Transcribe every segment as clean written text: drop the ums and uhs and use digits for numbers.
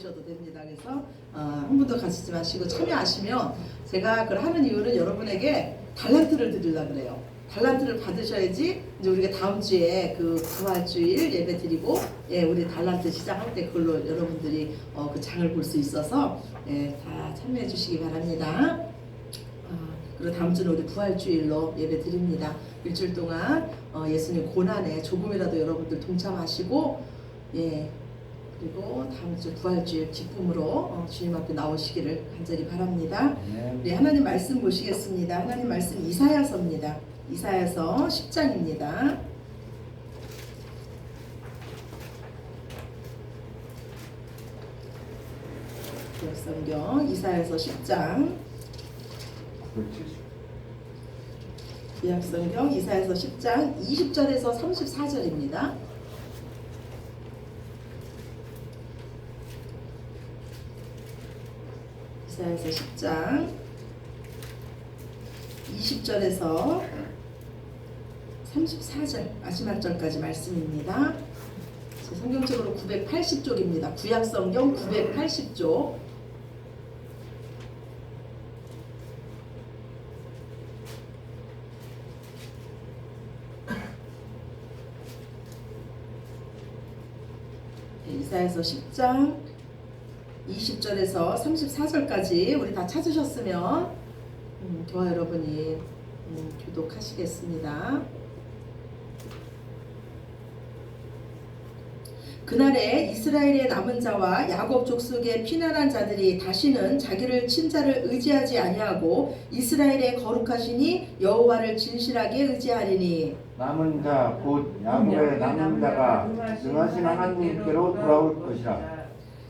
받으셔도 됩니다. 그래서 한 분도 가시지 마시고 참여하시면 제가 그걸 하는 이유는 여러분에게 달란트를 드리려고 그래요. 달란트를 받으셔야지 이제 우리가 다음 주에 그 부활주일 예배 드리고 우리 달란트 시작할 때 그걸로 여러분들이 그 장을 볼 수 있어서 다 참여해 주시기 바랍니다. 그리고 다음 주는 우리 부활주일로 예배 드립니다. 일주일 동안 예수님 고난에 조금이라도 여러분들 동참하시고 그리고 다음 주 부활주일 기쁨으로 주님 앞에 나오시기를 간절히 바랍니다. 우리 하나님 말씀 보시겠습니다. 하나님 말씀 이사야서입니다. 이사야서 10장입니다. 구약성경 이사야서 10장 구약성경 이사야서 10장 20절에서 34절입니다. 이사야서 10장 20절에서 34절 마지막 절까지 말씀입니다. 성경책으로 980쪽입니다. 구약성경 980쪽 이사야서 10장 20절에서 34절까지 우리 다 찾으셨으면 저와 여러분이 교독하시겠습니다. 그날에 이스라엘의 남은 자와 야곱 족속의 피난한 자들이 다시는 자기를 친 자를 의지하지 아니하고 이스라엘의 거룩하시니 여호와를 진실하게 의지하리니 남은 자 곧 야곱의 남은 자가 능하신 하나님께로 돌아올 것이라.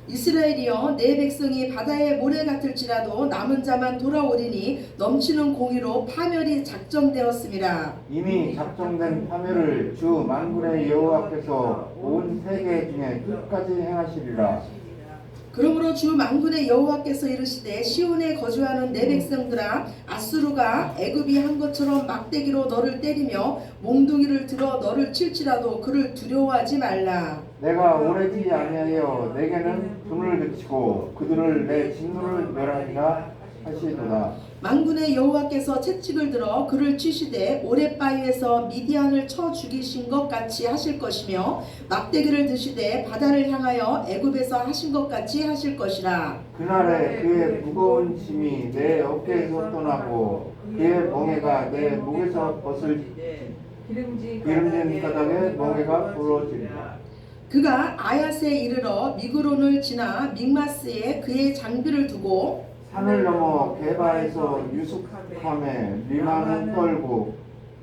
이스라엘이여 내 백성이 바다의 모래 같을지라도 남은 자만 돌아오리니 넘치는 공의로 파멸이 작정되었음이라. 이미 작정된 파멸을 주 만군의 여호와께서 온 세계 중에 끝까지 행하시리라. 그러므로 주 만군의 여호와께서 이르시되 시온에 거주하는 내 백성들아 아수르가 애굽이 한 것처럼 막대기로 너를 때리며 몽둥이를 들어 너를 칠지라도 그를 두려워하지 말라. 내가 오래지지 아니하여 내게는 분을 그치고 그들을 내 진노를 멸하리라 하시도다. 만군의 여호와께서 채찍을 들어 그를 치시되 오랫바위에서 미디안을 쳐 죽이신 것 같이 하실 것이며 막대기를 드시되 바다를 향하여 애굽에서 하신 것 같이 하실 것이라. 그날에 그의 무거운 짐이 내 어깨에서 떠나고 그의 멍에가 내 목에서 벗을지되 기름진 바닥에 멍에가 부러지리라. 그가 아야스에 이르러 미그론을 지나 믹마스에 그의 장비를 두고 산을 넘어 게바에서 유숙함에 리마는 떨고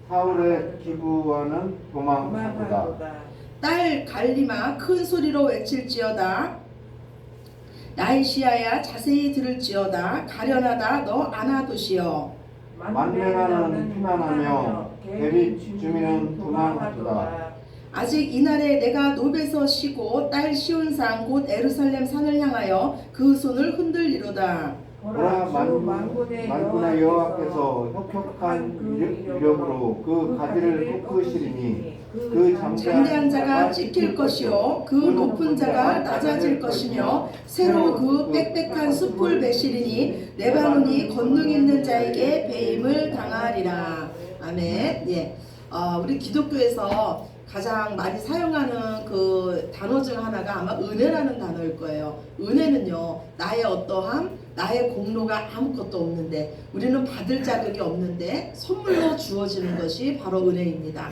사울의 기부와는 도망하도다. 딸 갈리마 큰 소리로 외칠지어다. 나이시아야 자세히 들을지어다. 가련하다 너 아나도시여. 만면하는 피난하며 대립 주민은 도망하도다. 아직 이날에 내가 노베서 쉬고 딸 시온산 곧 에루살렘 산을 향하여 그 손을 흔들리로다. 보라 만군의 여호와께서 혁혁한 위력으로 그 가지를 꺾으시리니 그 장대한 자가 찍힐 것이요 그 높은 자가 낮아질 것이며 새로 그 빽빽한 숲을 베시리니 레바논이 권능 있는 자에게 배임을 당하리라. 아멘. 우리 기독교에서 가장 많이 사용하는 그 단어 중 하나가 아마 은혜라는 단어일 거예요. 은혜는요, 나의 어떠함, 나의 공로가 아무것도 없는데, 우리는 받을 자격이 없는데 선물로 주어지는 것이 바로 은혜입니다.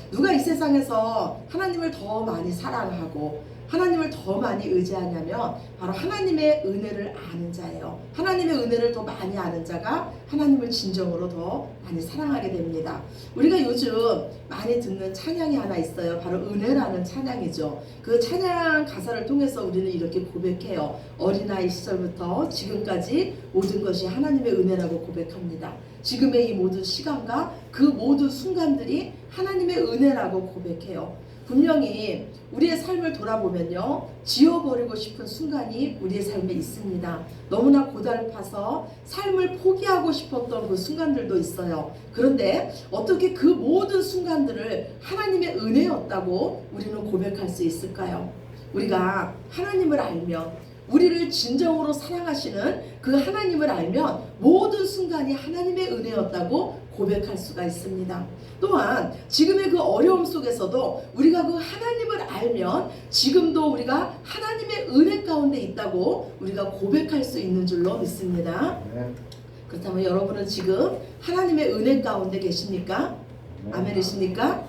누가 이 세상에서 하나님을 더 많이 사랑하고 하나님을 더 많이 의지하냐면 바로 하나님의 은혜를 아는 자예요. 하나님의 은혜를 더 많이 아는 자가 하나님을 진정으로 더 많이 사랑하게 됩니다. 우리가 요즘 많이 듣는 찬양이 하나 있어요. 바로 은혜라는 찬양이죠. 그 찬양 가사를 통해서 우리는 이렇게 고백해요. 어린아이 시절부터 지금까지 모든 것이 하나님의 은혜라고 고백합니다. 지금의 이 모든 시간과 그 모든 순간들이 하나님의 은혜라고 고백해요. 분명히 우리의 삶을 돌아보면요, 지워버리고 싶은 순간이 우리의 삶에 있습니다. 너무나 고달파서 삶을 포기하고 싶었던 그 순간들도 있어요. 그런데 어떻게 그 모든 순간들을 하나님의 은혜였다고 우리는 고백할 수 있을까요? 우리가 하나님을 알면, 우리를 진정으로 사랑하시는 그 하나님을 알면 모든 순간이 하나님의 은혜였다고 고백할 수가 있습니다. 또한 지금의 그 어려움 속에서도 우리가 그 하나님을 알면 지금도 우리가 하나님의 은혜 가운데 있다고 우리가 고백할 수 있는 줄로 믿습니다. 그렇다면 여러분은 지금 하나님의 은혜 가운데 계십니까? 아멘이십니까?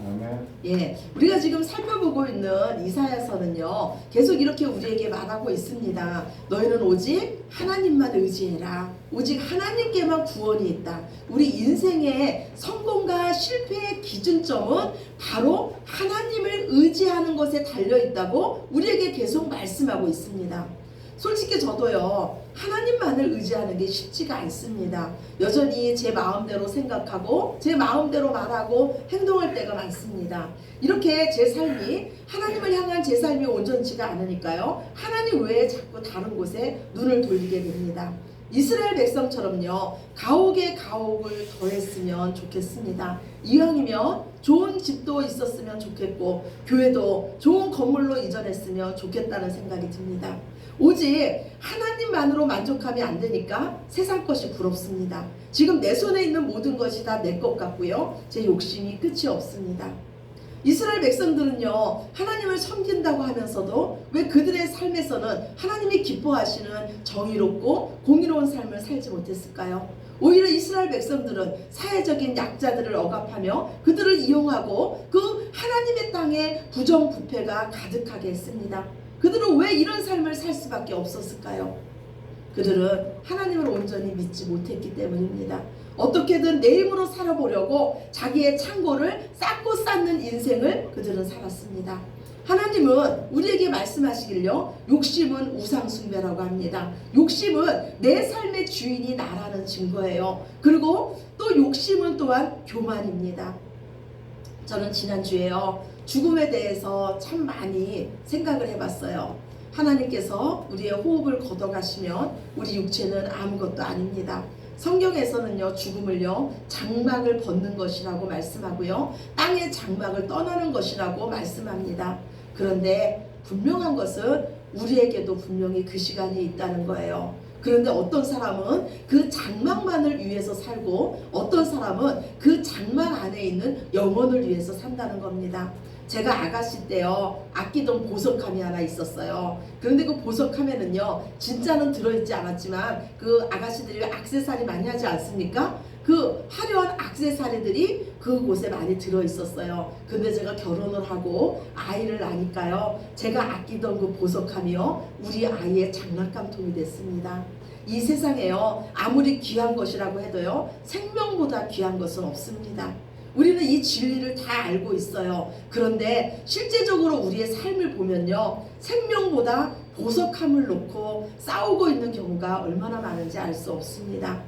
예, 우리가 지금 살펴보고 있는 이사야서는요, 계속 이렇게 우리에게 말하고 있습니다. 너희는 오직 하나님만 의지해라. 오직 하나님께만 구원이 있다. 우리 인생의 성공과 실패의 기준점은 바로 하나님을 의지하는 것에 달려 있다고 우리에게 계속 말씀하고 있습니다. 솔직히 저도요, 하나님만을 의지하는 게 쉽지가 않습니다. 여전히 제 마음대로 생각하고 제 마음대로 말하고 행동할 때가 많습니다. 이렇게 제 삶이, 하나님을 향한 제 삶이 온전치가 않으니까요, 하나님 외에 자꾸 다른 곳에 눈을 돌리게 됩니다. 이스라엘 백성처럼요, 가옥에 가옥을 더했으면 좋겠습니다. 이왕이면 좋은 집도 있었으면 좋겠고 교회도 좋은 건물로 이전했으면 좋겠다는 생각이 듭니다. 오직 하나님만으로 만족하면 안 되니까 세상 것이 부럽습니다. 지금 내 손에 있는 모든 것이 다 내 것 같고요, 제 욕심이 끝이 없습니다. 이스라엘 백성들은요, 하나님을 섬긴다고 하면서도 왜 그들의 삶에서는 하나님이 기뻐하시는 정의롭고 공의로운 삶을 살지 못했을까요? 오히려 이스라엘 백성들은 사회적인 약자들을 억압하며 그들을 이용하고 그 하나님의 땅에 부정부패가 가득하게 했습니다. 그들은 왜 이런 삶을 살 수밖에 없었을까요? 그들은 하나님을 온전히 믿지 못했기 때문입니다. 어떻게든 내 힘으로 살아보려고 자기의 창고를 쌓고 쌓는 인생을 그들은 살았습니다. 하나님은 우리에게 말씀하시길요, 욕심은 우상숭배라고 합니다. 욕심은 내 삶의 주인이 나라는 증거예요. 그리고 또 욕심은 또한 교만입니다. 저는 지난주에요, 죽음에 대해서 참 많이 생각을 해봤어요. 하나님께서 우리의 호흡을 걷어가시면 우리 육체는 아무것도 아닙니다. 성경에서는요, 죽음을요, 장막을 벗는 것이라고 말씀하고요, 땅의 장막을 떠나는 것이라고 말씀합니다. 그런데 분명한 것은 우리에게도 분명히 그 시간이 있다는 거예요. 그런데 어떤 사람은 그 장막만을 위해서 살고 어떤 사람은 그 장막 안에 있는 영혼을 위해서 산다는 겁니다. 제가 아가씨 때요, 아끼던 보석함이 하나 있었어요. 그런데 그 보석함에는요, 진짜는 들어있지 않았지만 그 아가씨들이 액세서리 많이 하지 않습니까? 그 화려한 액세서리들이 그곳에 많이 들어있었어요. 근데 제가 결혼을 하고 아이를 낳으니까요, 제가 아끼던 그 보석함이요, 우리 아이의 장난감통이 됐습니다. 이 세상에요, 아무리 귀한 것이라고 해도요, 생명보다 귀한 것은 없습니다. 우리는 이 진리를 다 알고 있어요. 그런데 실제적으로 우리의 삶을 보면요, 생명보다 보석함을 놓고 싸우고 있는 경우가 얼마나 많은지 알 수 없습니다.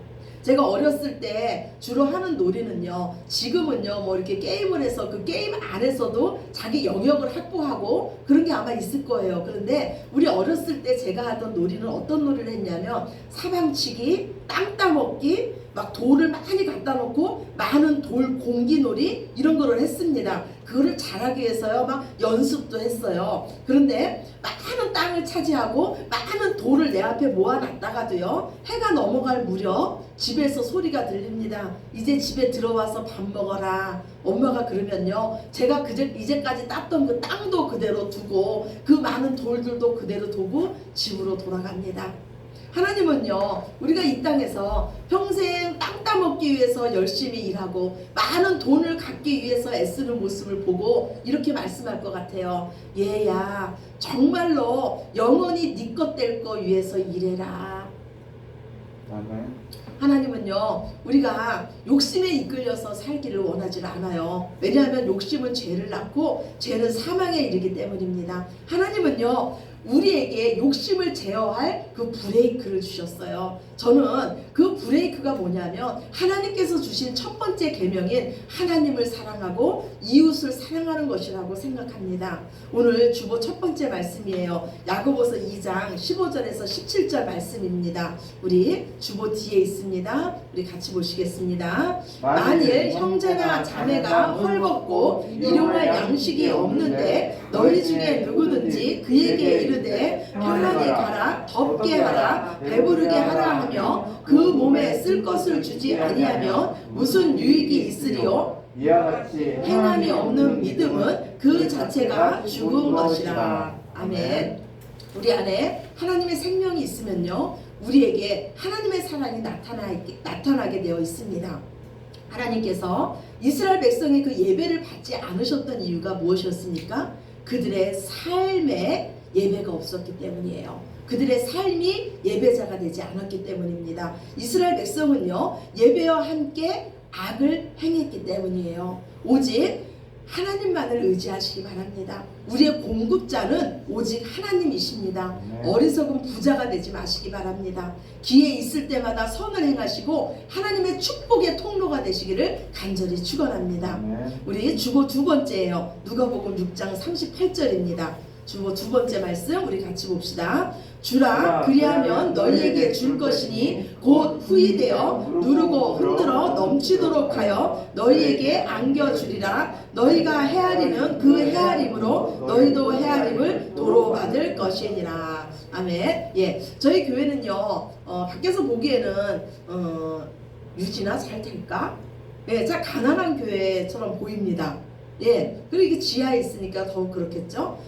제가 어렸을 때 주로 하는 놀이는요, 지금은요, 뭐 이렇게 게임을 해서 그 게임 안에서도 자기 영역을 확보하고 그런 게 아마 있을 거예요. 그런데 우리 어렸을 때 제가 하던 놀이는 어떤 놀이를 했냐면, 사방치기, 땅 따먹기, 막 돌을 많이 갖다 놓고 많은 돌 공기놀이, 이런 거를 했습니다. 그거를 잘하기 위해서요, 막 연습도 했어요. 그런데 많은 땅을 차지하고 많은 돌을 내 앞에 모아놨다가도요, 해가 넘어갈 무렵 집에서 소리가 들립니다. 이제 집에 들어와서 밥 먹어라. 엄마가 그러면요, 제가 이제까지 땄던 그 땅도 그대로 두고 그 많은 돌들도 그대로 두고 집으로 돌아갑니다. 하나님은요, 우리가 이 땅에서 평생 땅 따먹기 위해서 열심히 일하고 많은 돈을 갖기 위해서 애쓰는 모습을 보고 이렇게 말씀할 것 같아요. 얘야, 정말로 영원히 네 것 될 거 위해서 일해라. 아멘. 하나님은요, 우리가 욕심에 이끌려서 살기를 원하지 않아요. 왜냐하면 욕심은 죄를 낳고 죄는 사망에 이르기 때문입니다. 하나님은요, 우리에게 욕심을 제어할 그 브레이크를 주셨어요. 저는 그 브레이크가 뭐냐면 하나님께서 주신 첫 번째 계명인 하나님을 사랑하고 이웃을 사랑하는 것이라고 생각합니다. 오늘 주보 첫 번째 말씀이에요. 야고보서 2장 15절에서 17절 말씀입니다. 우리 주보 뒤에 있습니다. 우리 같이 보시겠습니다. 만일 형제나 자매가 헐벗고 일용할 양식이 없는데 너희 중에 누구든지 그에게 이르되 평안히 가라, 덥게 하라, 배부르게 하라 하며 그 몸에 쓸 것을 주지 아니하면 무슨 유익이 있으리요? 이와 같이 행함이 없는 믿음은 그 자체가 죽은 것이라. 아멘. 우리 안에 하나님의 생명이 있으면요, 우리에게 하나님의 사랑이 나타나게 되어 있습니다. 하나님께서 이스라엘 백성의 그 예배를 받지 않으셨던 이유가 무엇이었습니까? 그들의 삶에 예배가 없었기 때문이에요. 그들의 삶이 예배자가 되지 않았기 때문입니다. 이스라엘 백성은요, 예배와 함께 악을 행했기 때문이에요. 오직 하나님만을 의지하시기 바랍니다. 우리의 공급자는 오직 하나님이십니다. 어리석은 부자가 되지 마시기 바랍니다. 기회 있을 때마다 선을 행하시고 하나님의 축복의 통로가 되시기를 간절히 축원합니다. 우리 주보 두 번째예요. 누가복음 6장 38절입니다. 주보 두 번째 말씀 우리 같이 봅시다. 주라 그리하면 너희에게 줄 것이니 곧 후이되어 누르고 흔들어 넘치도록 하여 너희에게 안겨주리라. 너희가 헤아리는 그 헤아림으로 너희도 헤아림을 도로 받을 것이니라. 아멘. 예, 저희 교회는요, 밖에서 보기에는 유지나 잘 될까? 예, 참 가난한 교회처럼 보입니다. 예, 그리고 이게 지하에 있으니까 더욱 그렇겠죠.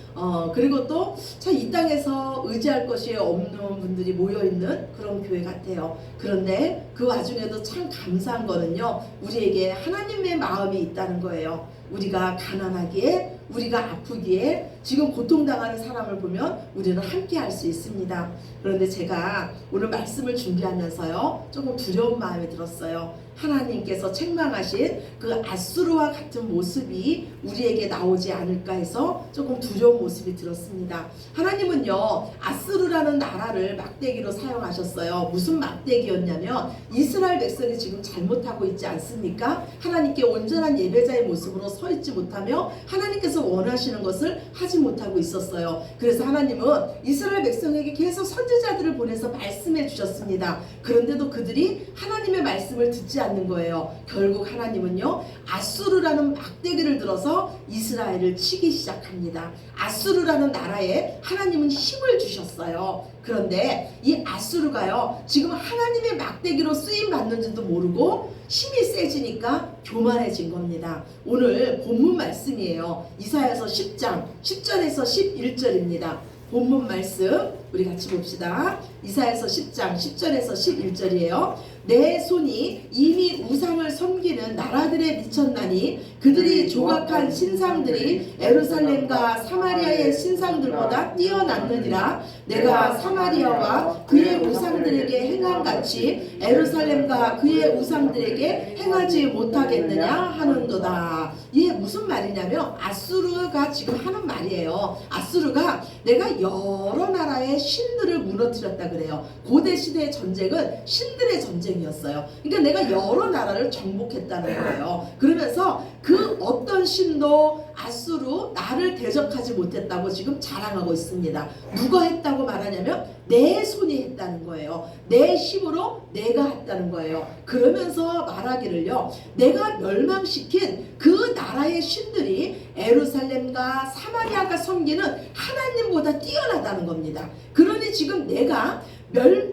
그리고 또 참 이 땅에서 의지할 것이 없는 분들이 모여있는 그런 교회 같아요. 그런데 그 와중에도 참 감사한 거는요, 우리에게 하나님의 마음이 있다는 거예요. 우리가 가난하기에, 우리가 아프기에, 지금 고통당하는 사람을 보면 우리는 함께 할 수 있습니다. 그런데 제가 오늘 말씀을 준비하면서요, 조금 두려운 마음이 들었어요. 하나님께서 책망하신 그 아수르와 같은 모습이 우리에게 나오지 않을까 해서 조금 두려운 모습이 들었습니다. 하나님은요, 아수르라는 나라를 막대기로 사용하셨어요. 무슨 막대기였냐면 이스라엘 백성이 지금 잘못하고 있지 않습니까? 하나님께 온전한 예배자의 모습으로 서 있지 못하며 하나님께서 원하시는 것을 하지 못하고 있었어요. 그래서 하나님은 이스라엘 백성에게 계속 선지자들을 보내서 말씀해 주셨습니다. 그런데도 그들이 하나님의 말씀을 듣지 않는 거예요. 결국 하나님은요, 아수르라는 막대기를 들어서 이스라엘을 치기 시작합니다. 아수르라는 나라에 하나님은 힘을 주셨어요. 그런데 이 아수르가요, 지금 하나님의 막대기로 쓰임 받는지도 모르고 힘이 세지니까 교만해진 겁니다. 오늘 본문 말씀이에요. 이사야서 10장 10절에서 11절입니다. 본문 말씀 우리 같이 봅시다. 이사야서 10장 10절에서 11절이에요. 내 손이 이미 우상을 섬기는 나라들에 미쳤나니 그들이 조각한 신상들이 예루살렘과 사마리아의 신상들보다 뛰어났느니라. 내가 사마리아와 그의 우상들에게 행한 같이 예루살렘과 그의 우상들에게 행하지 못하겠느냐 하는도다. 이게 무슨 말이냐면 아수르가 지금 하는 말이에요. 아수르가 내가 여러 나라의 신들을 무너뜨렸다 그래요. 고대 시대의 전쟁은 신들의 전쟁이었어요. 그러니까 내가 여러 나라를 정복했다는 거예요. 그러면서 그 어떤 신도 아수르 나를 대적하지 못했다고 지금 자랑하고 있습니다. 누가 했다고 말하냐면 내 손이 했다는 거예요. 내 힘으로 내가 했다는 거예요. 그러면서 말하기를요, 내가 멸망시킨 그 나라의 신들이 예루살렘과 사마리아가 섬기는 하나님보다 뛰어나다는 겁니다. 그러니 지금 내가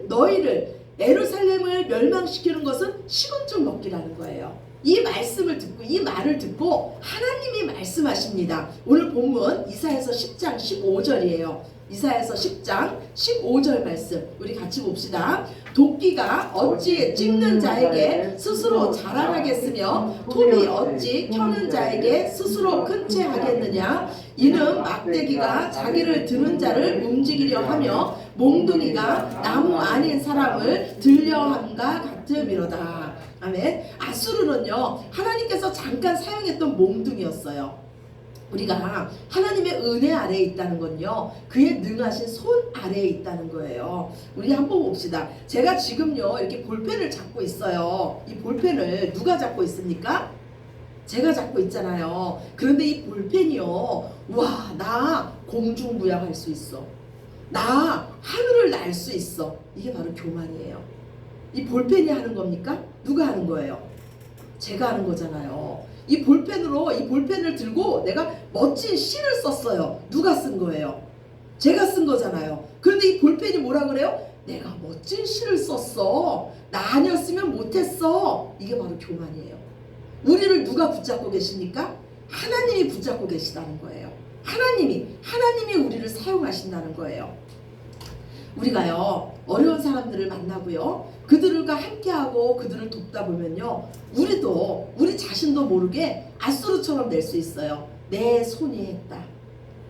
너희를 예루살렘을 멸망시키는 것은 식은죽 먹기라는 거예요. 이 말씀을 듣고 이 말을 듣고 하나님이 말씀하십니다. 오늘 본문 이사야서 10장 15절이에요. 이사야서 10장 15절 말씀 우리 같이 봅시다. 도끼가 어찌 찝는 자에게 스스로 자랑하겠으며 톱이 어찌 켜는 자에게 스스로 큰 채 하겠느냐. 이는 막대기가 자기를 드는 자를 움직이려 하며 몽둥이가 나무 아닌 사람을 들려함과 같음이로다. 아멘. 아수르는요, 하나님께서 잠깐 사용했던 몽둥이였어요. 우리가 하나님의 은혜 아래에 있다는 건요, 그의 능하신 손 아래에 있다는 거예요. 우리 한번 봅시다. 제가 지금요 이렇게 볼펜을 잡고 있어요. 이 볼펜을 누가 잡고 있습니까? 제가 잡고 있잖아요. 그런데 이 볼펜이요, 와, 나 공중부양할 수 있어, 나 하늘을 날 수 있어. 이게 바로 교만이에요. 이 볼펜이 하는 겁니까? 누가 하는 거예요? 제가 하는 거잖아요. 이 볼펜으로, 이 볼펜을 들고 내가 멋진 시를 썼어요. 누가 쓴 거예요? 제가 쓴 거잖아요. 그런데 이 볼펜이 뭐라 그래요? 내가 멋진 시를 썼어, 나 아니었으면 못했어. 이게 바로 교만이에요. 우리를 누가 붙잡고 계십니까? 하나님이 붙잡고 계시다는 거예요. 하나님이 우리를 사용하신다는 거예요. 우리가요 어려운 사람들을 만나고요, 그들과 함께하고 그들을 돕다 보면요, 우리 자신도 모르게 앗수르처럼 될 수 있어요. 내 손이 했다,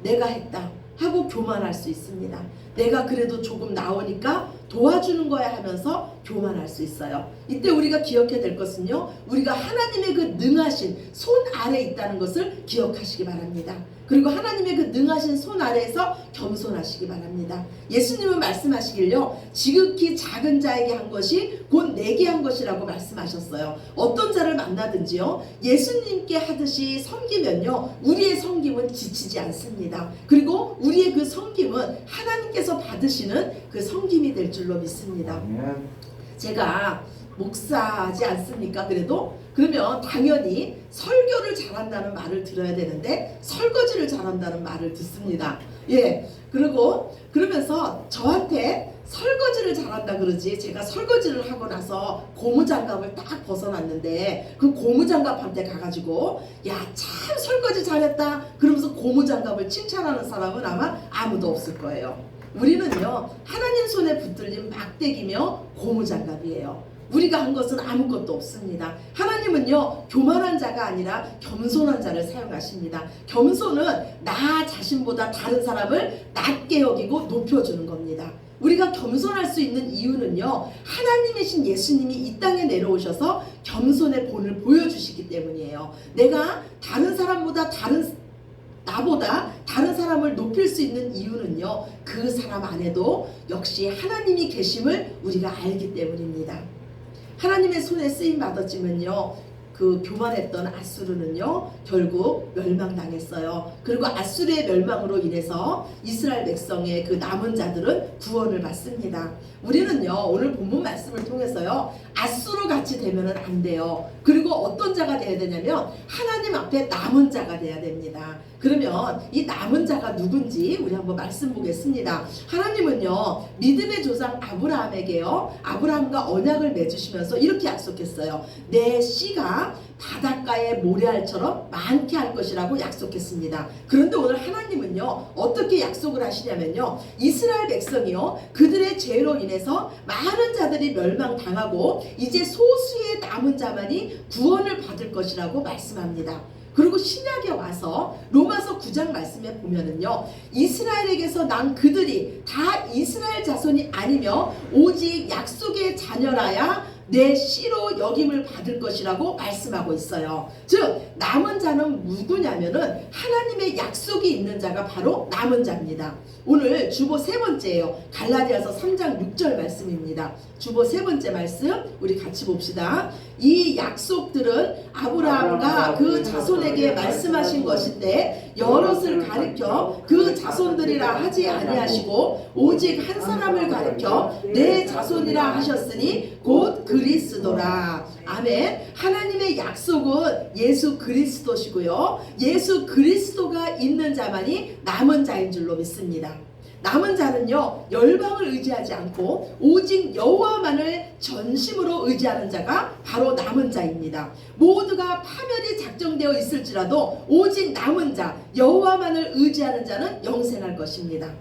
내가 했다 하고 교만할 수 있습니다. 내가 그래도 조금 나오니까 도와주는 거야 하면서 교만할 수 있어요. 이때 우리가 기억해야 될 것은요, 우리가 하나님의 그 능하신 손 아래에 있다는 것을 기억하시기 바랍니다. 그리고 하나님의 그 능하신 손 아래에서 겸손하시기 바랍니다. 예수님은 말씀하시길요, 지극히 작은 자에게 한 것이 곧 내게 한 것이라고 말씀하셨어요. 어떤 자를 만나든지요, 예수님께 하듯이 섬기면요, 우리의 섬김은 지치지 않습니다. 그리고 우리의 그 섬김은 하나님께서 받으시는 그 섬김이 될 줄로 믿습니다. 아멘. 제가 목사지 않습니까? 그러면 당연히 설교를 잘한다는 말을 들어야 되는데 설거지를 잘한다는 말을 듣습니다. 예, 그러면서 저한테 설거지를 잘한다 그러지, 제가 설거지를 하고 나서 고무장갑을 딱 벗어놨는데 그 고무장갑한테 가가지고 야, 참 설거지 잘했다 그러면서 고무장갑을 칭찬하는 사람은 아마 아무도 없을 거예요. 우리는요 하나님 손에 붙들린 막대기며 고무장갑이에요. 우리가 한 것은 아무것도 없습니다. 하나님은요 교만한 자가 아니라 겸손한 자를 사용하십니다. 겸손은 나 자신보다 다른 사람을 낮게 여기고 높여주는 겁니다. 우리가 겸손할 수 있는 이유는요, 하나님이신 예수님이 이 땅에 내려오셔서 겸손의 본을 보여주시기 때문이에요. 내가 나보다 다른 사람을 높일 수 있는 이유는요, 그 사람 안에도 역시 하나님이 계심을 우리가 알기 때문입니다. 하나님의 손에 쓰임 받았지만요, 그 교만했던 앗수르는요 결국 멸망당했어요. 그리고 앗수르의 멸망으로 인해서 이스라엘 백성의 그 남은 자들은 구원을 받습니다. 우리는요 오늘 본문 말씀을 통해서요 앗수르 같이 되면은 안 돼요. 그리고 어떤 자가 돼야 되냐면 하나님 앞에 남은 자가 돼야 됩니다. 그러면 이 남은 자가 누군지 우리 한번 말씀 보겠습니다. 하나님은요 믿음의 조상 아브라함에게요, 아브라함과 언약을 맺으시면서 이렇게 약속했어요. 내 씨가 바닷가의 모래알처럼 많게 할 것이라고 약속했습니다. 그런데 오늘 하나님은요 어떻게 약속을 하시냐면요, 이스라엘 백성이요 그들의 죄로 인해서 많은 자들이 멸망당하고 이제 소수의 남은 자만이 구원을 받을 것이라고 말씀합니다. 그리고 신약에 와서 로마서 9장 말씀에 보면은요, 이스라엘에게서 난 그들이 다 이스라엘 자손이 아니며 오직 약속의 자녀라야 내 씨로 여김을 받을 것이라고 말씀하고 있어요. 즉 남은 자는 누구냐면은 하나님의 약속이 있는 자가 바로 남은 자입니다. 오늘 주보 세 번째예요. 갈라디아서 3장 6절 말씀입니다. 주보 세 번째 말씀 우리 같이 봅시다. 이 약속들은 아브라함과 그 자손에게 말씀하신 것인데 여럿을 가리켜 그 자손들이라 하지 아니하시고 오직 한 사람을 가리켜 내 자손이라 하셨으니 곧 그리스도라. 아멘. 하나님의 약속은 예수 그리스도시고요, 예수 그리스도가 있는 자만이 남은 자인 줄로 믿습니다. 남은 자는요 열방을 의지하지 않고 오직 여호와만을 전심으로 의지하는 자가 바로 남은 자입니다. 모두가 파멸이 작정되어 있을지라도 오직 남은 자 여호와만을 의지하는 자는 영생할 것입니다.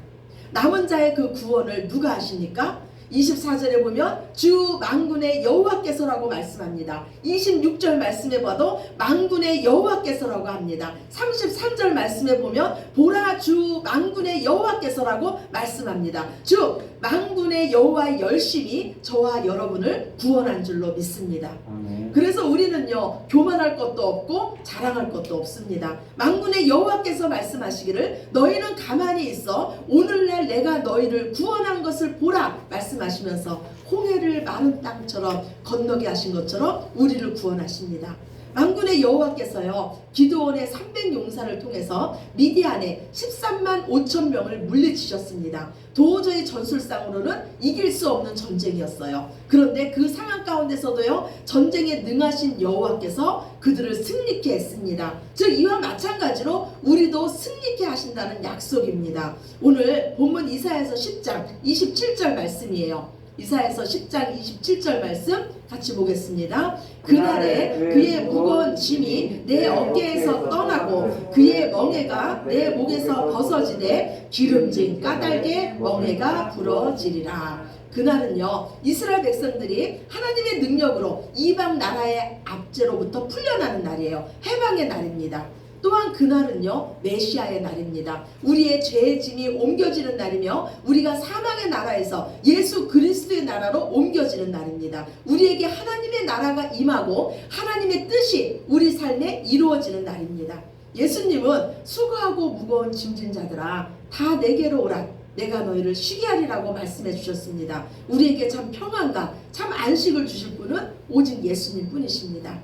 남은 자의 그 구원을 누가 하십니까? 24절에 보면 주 만군의 여호와께서라고 말씀합니다. 26절 말씀에 봐도 만군의 여호와께서라고 합니다. 33절 말씀에 보면 보라 주 만군의 여호와께서라고 말씀합니다. 즉 만군의 여호와의 열심이 저와 여러분을 구원한 줄로 믿습니다. 아멘. 그래서 우리는요 교만할 것도 없고 자랑할 것도 없습니다. 만군의 여호와께서 말씀하시기를 너희는 가만히 있어 오늘날 내가 너희를 구원한 것을 보라 말씀하시면서 홍해를 마른 땅처럼 건너게 하신 것처럼 우리를 구원하십니다. 만군의 여호와께서요 기드온의 300용사를 통해서 미디안에 13만 5천 명을 물리치셨습니다. 도저히 전술상으로는 이길 수 없는 전쟁이었어요. 그런데 그 상황 가운데서도요 전쟁에 능하신 여호와께서 그들을 승리케 했습니다. 즉 이와 마찬가지로 우리도 승리케 하신다는 약속입니다. 오늘 본문 이사야서 10장 27절 말씀이에요. 이사야서 10장 27절 말씀 같이 보겠습니다. 그날에 그의 무거운 짐이 내 어깨에서 떠나고 그의 멍에가 내 목에서 벗어지되 기름진 까닭에 멍에가 부러지리라. 그날은요 이스라엘 백성들이 하나님의 능력으로 이방 나라의 압제로부터 풀려나는 날이에요. 해방의 날입니다. 또한 그날은요 메시아의 날입니다. 우리의 죄의 짐이 옮겨지는 날이며 우리가 사망의 나라에서 예수 그리스도의 나라로 옮겨지는 날입니다. 우리에게 하나님의 나라가 임하고 하나님의 뜻이 우리 삶에 이루어지는 날입니다. 예수님은 수고하고 무거운 짐진 자들아 다 내게로 오라 내가 너희를 쉬게 하리라고 말씀해 주셨습니다. 우리에게 참 평안과 참 안식을 주실 분은 오직 예수님 뿐이십니다.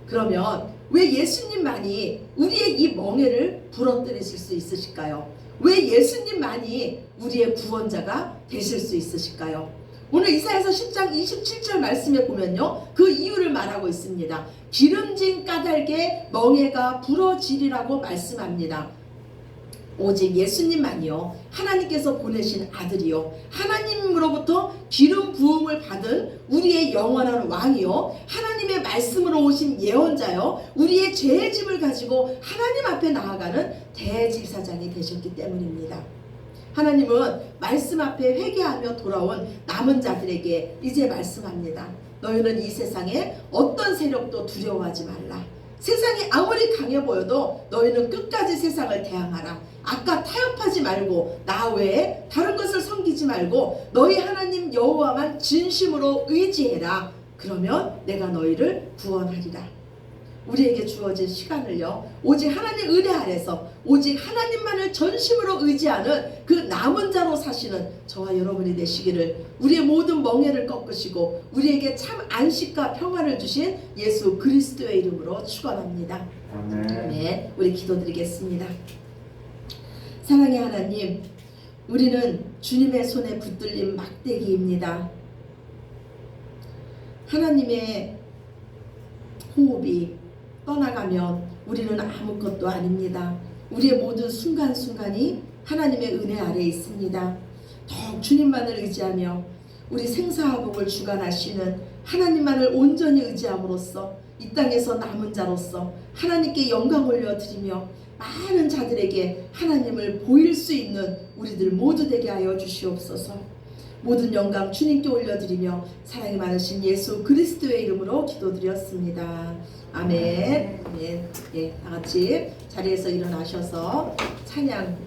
그러면 왜 예수님만이 우리의 이 멍에를 부러뜨리실 수 있으실까요? 왜 예수님만이 우리의 구원자가 되실 수 있으실까요? 오늘 이사야서 10장 27절 말씀에 보면요 그 이유를 말하고 있습니다. 기름진 까닭에 멍에가 부러지리라고 말씀합니다. 오직 예수님만이요 하나님께서 보내신 아들이요 하나님으로부터 기름 부음을 받은 우리의 영원한 왕이요 하나님의 말씀으로 오신 예언자요 우리의 죄의 짐을 가지고 하나님 앞에 나아가는 대제사장이 되셨기 때문입니다. 하나님은 말씀 앞에 회개하며 돌아온 남은 자들에게 이제 말씀합니다. 너희는 이 세상에 어떤 세력도 두려워하지 말라. 세상이 아무리 강해 보여도 너희는 끝까지 세상을 대항하라. 아까 타협하지 말고 나 외에 다른 것을 섬기지 말고 너희 하나님 여호와만 진심으로 의지해라. 그러면 내가 너희를 구원하리라. 우리에게 주어진 시간을요 오직 하나님 은혜 아래서 오직 하나님만을 전심으로 의지하는 그 남은 자로 사시는 저와 여러분이 되시기를 우리의 모든 멍에를 꺾으시고 우리에게 참 안식과 평안을 주신 예수 그리스도의 이름으로 축원합니다. 아멘. 우리 기도드리겠습니다. 사랑의 하나님, 우리는 주님의 손에 붙들린 막대기입니다. 하나님의 호흡이 떠나가면 우리는 아무것도 아닙니다. 우리의 모든 순간순간이 하나님의 은혜 아래에 있습니다. 더욱 주님만을 의지하며 우리 생사화복을 주관하시는 하나님만을 온전히 의지함으로써 이 땅에서 남은 자로서 하나님께 영광 올려드리며 많은 자들에게 하나님을 보일 수 있는 우리들 모두 되게 하여 주시옵소서. 모든 영광 주님께 올려드리며 사랑이 많으신 예수 그리스도의 이름으로 기도드렸습니다. 아멘. 예, 다 같이 자리에서 일어나셔서 찬양